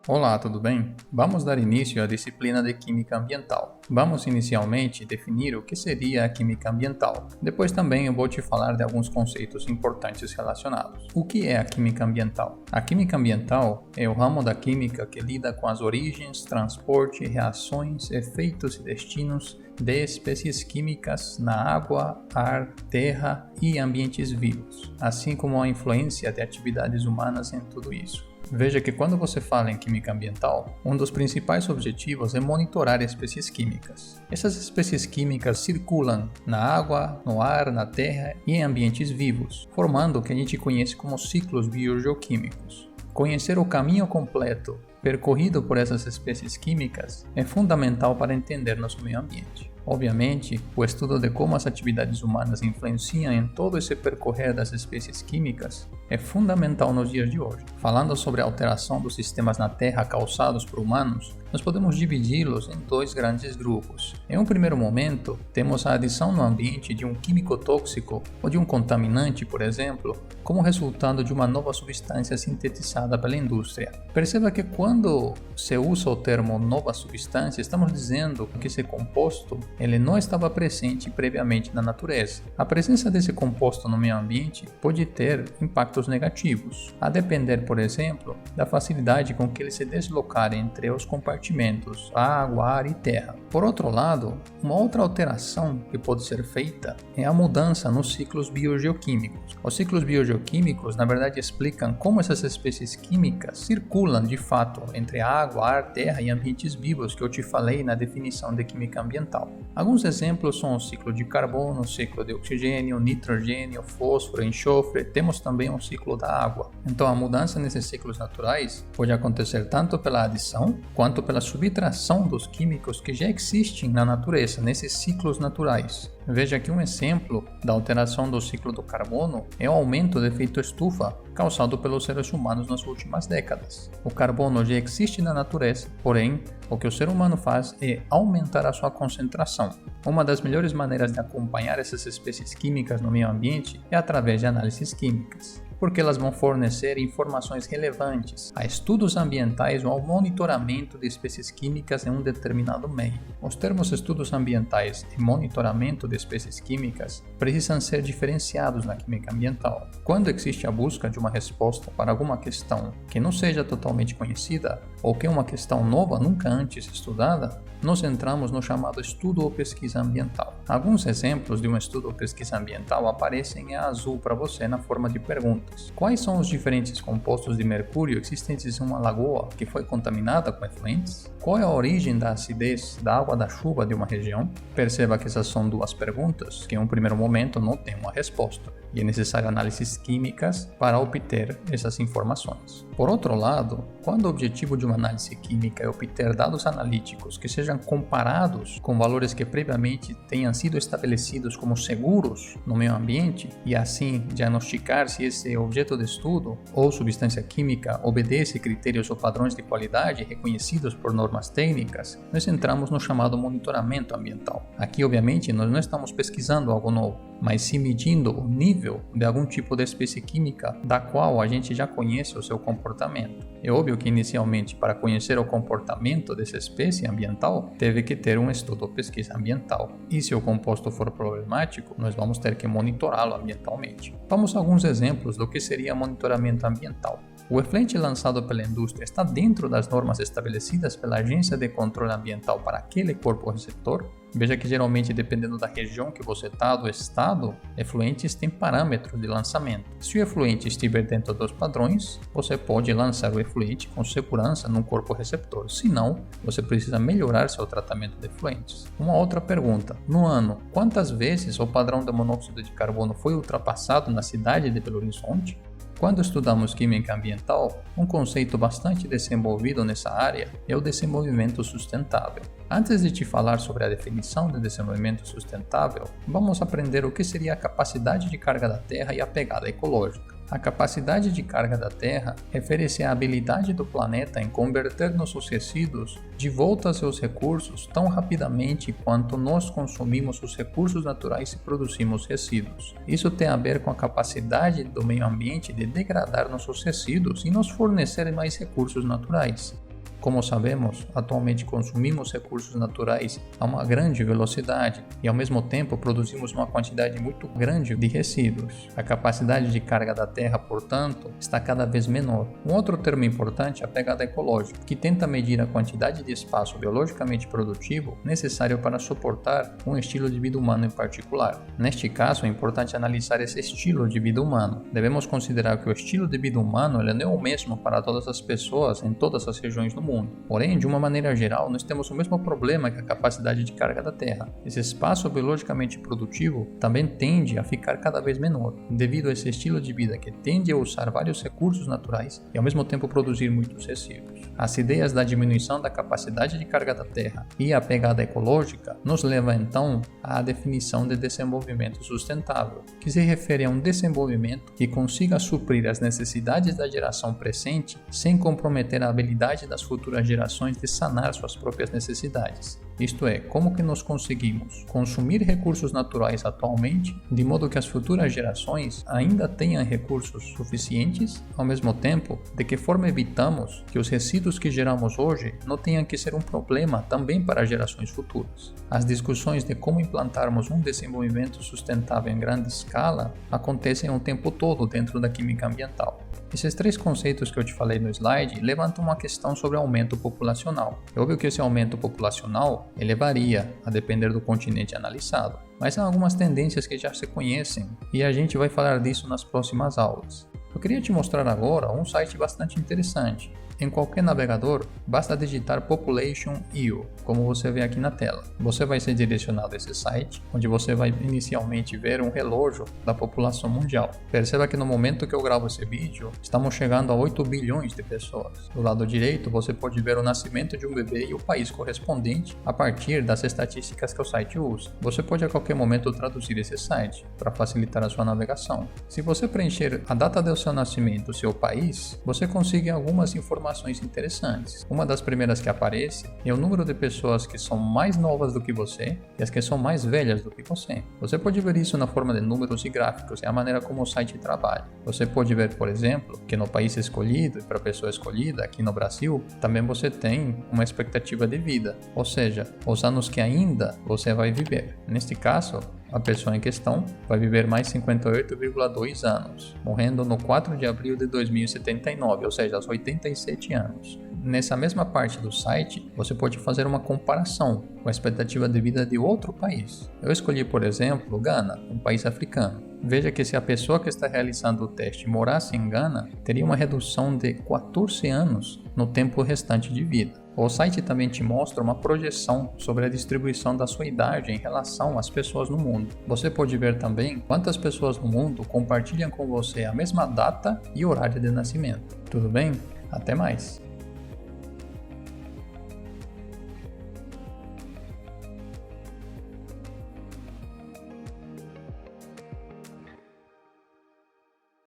Olá, tudo bem? Vamos dar início à disciplina de Química Ambiental. Vamos inicialmente definir o que seria a Química Ambiental. Depois também eu vou te falar de alguns conceitos importantes relacionados. O que é a Química Ambiental? A Química Ambiental é o ramo da química que lida com as origens, transporte, reações, efeitos e destinos de espécies químicas na água, ar, terra e ambientes vivos, assim como a influência de atividades humanas em tudo isso. Veja que quando você fala em química ambiental, um dos principais objetivos é monitorar espécies químicas. Essas espécies químicas circulam na água, no ar, na terra e em ambientes vivos, formando o que a gente conhece como ciclos biogeoquímicos. Conhecer o caminho completo percorrido por essas espécies químicas é fundamental para entender nosso meio ambiente. Obviamente, o estudo de como as atividades humanas influenciam em todo esse percorrer das espécies químicas é fundamental nos dias de hoje. Falando sobre a alteração dos sistemas na Terra causados por humanos, nós podemos dividi-los em dois grandes grupos. Em um primeiro momento, temos a adição no ambiente de um químico tóxico ou de um contaminante, por exemplo, como resultado de uma nova substância sintetizada pela indústria. Perceba que quando se usa o termo nova substância, estamos dizendo que esse composto ele não estava presente previamente na natureza. A presença desse composto no meio ambiente pode ter impactos negativos, a depender, por exemplo, da facilidade com que ele se deslocar entre os compartimentos água, ar e terra. Por outro lado, uma outra alteração que pode ser feita é a mudança nos ciclos biogeoquímicos. Os ciclos biogeoquímicos, na verdade, explicam como essas espécies químicas circulam de fato entre água, ar, terra e ambientes vivos que eu te falei na definição de química ambiental. Alguns exemplos são o ciclo de carbono, o ciclo de oxigênio, nitrogênio, fósforo, enxofre. Temos também o ciclo da água. Então, a mudança nesses ciclos naturais pode acontecer tanto pela adição quanto pela subtração dos químicos que já existem na natureza, nesses ciclos naturais. Veja que um exemplo da alteração do ciclo do carbono é o aumento do efeito estufa causado pelos seres humanos nas últimas décadas. O carbono já existe na natureza, porém, o que o ser humano faz é aumentar a sua concentração. Uma das melhores maneiras de acompanhar essas espécies químicas no meio ambiente é através de análises químicas, porque elas vão fornecer informações relevantes a estudos ambientais ou ao monitoramento de espécies químicas em um determinado meio. Os termos estudos ambientais e monitoramento de espécies químicas precisam ser diferenciados na química ambiental. Quando existe a busca de uma resposta para alguma questão que não seja totalmente conhecida ou que é uma questão nova nunca antes estudada, nós entramos no chamado estudo ou pesquisa ambiental. Alguns exemplos de um estudo ou pesquisa ambiental aparecem em azul para você na forma de perguntas. Quais são os diferentes compostos de mercúrio existentes em uma lagoa que foi contaminada com efluentes? Qual é a origem da acidez da água da chuva de uma região? Perceba que essas são duas perguntas que em um primeiro momento não têm uma resposta, e é necessário análises químicas para obter essas informações. Por outro lado, quando o objetivo de uma análise química é obter dados analíticos que sejam comparados com valores que previamente tenham sido estabelecidos como seguros no meio ambiente e assim diagnosticar se esse objeto de estudo ou substância química obedece critérios ou padrões de qualidade reconhecidos por normas técnicas, nós entramos no chamado monitoramento ambiental. Aqui, obviamente, nós não estamos pesquisando algo novo, mas sim medindo o nível de algum tipo de espécie química da qual a gente já conhece o seu comportamento. É óbvio que inicialmente, para conhecer o comportamento dessa espécie ambiental, teve que ter um estudo ou pesquisa ambiental. E se o composto for problemático, nós vamos ter que monitorá-lo ambientalmente. Vamos a alguns exemplos do que seria monitoramento ambiental. O efluente lançado pela indústria está dentro das normas estabelecidas pela Agência de Controle Ambiental para aquele corpo receptor? Veja que geralmente, dependendo da região que você está, do estado, efluentes têm parâmetros de lançamento. Se o efluente estiver dentro dos padrões, você pode lançar o efluente com segurança num corpo receptor. Se não, você precisa melhorar seu tratamento de efluentes. Uma outra pergunta. No ano, quantas vezes o padrão de monóxido de carbono foi ultrapassado na cidade de Belo Horizonte? Quando estudamos química ambiental, um conceito bastante desenvolvido nessa área é o desenvolvimento sustentável. Antes de te falar sobre a definição de desenvolvimento sustentável, vamos aprender o que seria a capacidade de carga da Terra e a pegada ecológica. A capacidade de carga da Terra refere-se à habilidade do planeta em converter nossos resíduos de volta a seus recursos tão rapidamente quanto nós consumimos os recursos naturais e produzimos resíduos. Isso tem a ver com a capacidade do meio ambiente de degradar nossos resíduos e nos fornecer mais recursos naturais. Como sabemos, atualmente consumimos recursos naturais a uma grande velocidade e ao mesmo tempo produzimos uma quantidade muito grande de resíduos. A capacidade de carga da Terra, portanto, está cada vez menor. Um outro termo importante é a pegada ecológica, que tenta medir a quantidade de espaço biologicamente produtivo necessário para suportar um estilo de vida humano em particular. Neste caso, é importante analisar esse estilo de vida humano. Devemos considerar que o estilo de vida humano não é o mesmo para todas as pessoas em todas as regiões do mundo. Porém, de uma maneira geral, nós temos o mesmo problema que a capacidade de carga da Terra. Esse espaço biologicamente produtivo também tende a ficar cada vez menor, devido a esse estilo de vida que tende a usar vários recursos naturais e ao mesmo tempo produzir muitos resíduos. As ideias da diminuição da capacidade de carga da Terra e a pegada ecológica nos levam então à definição de desenvolvimento sustentável, que se refere a um desenvolvimento que consiga suprir as necessidades da geração presente sem comprometer a habilidade das futuras gerações de sanar suas próprias necessidades. Isto é, como que nós conseguimos consumir recursos naturais atualmente, de modo que as futuras gerações ainda tenham recursos suficientes, ao mesmo tempo, de que forma evitamos que os resíduos que geramos hoje não tenham que ser um problema também para gerações futuras. As discussões de como implantarmos um desenvolvimento sustentável em grande escala acontecem o tempo todo dentro da química ambiental. Esses três conceitos que eu te falei no slide levantam uma questão sobre aumento populacional. É óbvio que esse aumento populacional ele varia a depender do continente analisado, mas há algumas tendências que já se conhecem e a gente vai falar disso nas próximas aulas. Eu queria te mostrar agora um site bastante interessante. Em qualquer navegador, basta digitar Population.io, como você vê aqui na tela. Você vai ser direcionado a esse site, onde você vai inicialmente ver um relógio da população mundial. Perceba que no momento que eu gravo esse vídeo, estamos chegando a 8 bilhões de pessoas. Do lado direito, você pode ver o nascimento de um bebê e o país correspondente a partir das estatísticas que o site usa. Você pode a qualquer momento traduzir esse site para facilitar a sua navegação. Se você preencher a data do seu nascimento e o seu país, você consegue algumas informações interessantes. Uma das primeiras que aparece é o número de pessoas que são mais novas do que você e as que são mais velhas do que você. Você pode ver isso na forma de números e gráficos, é a maneira como o site trabalha. Você pode ver, por exemplo, que no país escolhido e para a pessoa escolhida, aqui no Brasil, também você tem uma expectativa de vida, ou seja, os anos que ainda você vai viver. Neste caso, a pessoa em questão vai viver mais 58,2 anos, morrendo no 4 de abril de 2079, ou seja, aos 87 anos. Nessa mesma parte do site, você pode fazer uma comparação com a expectativa de vida de outro país. Eu escolhi, por exemplo, Gana, um país africano. Veja que se a pessoa que está realizando o teste morasse em Gana, teria uma redução de 14 anos no tempo restante de vida. O site também te mostra uma projeção sobre a distribuição da sua idade em relação às pessoas no mundo. Você pode ver também quantas pessoas no mundo compartilham com você a mesma data e horário de nascimento. Tudo bem? Até mais!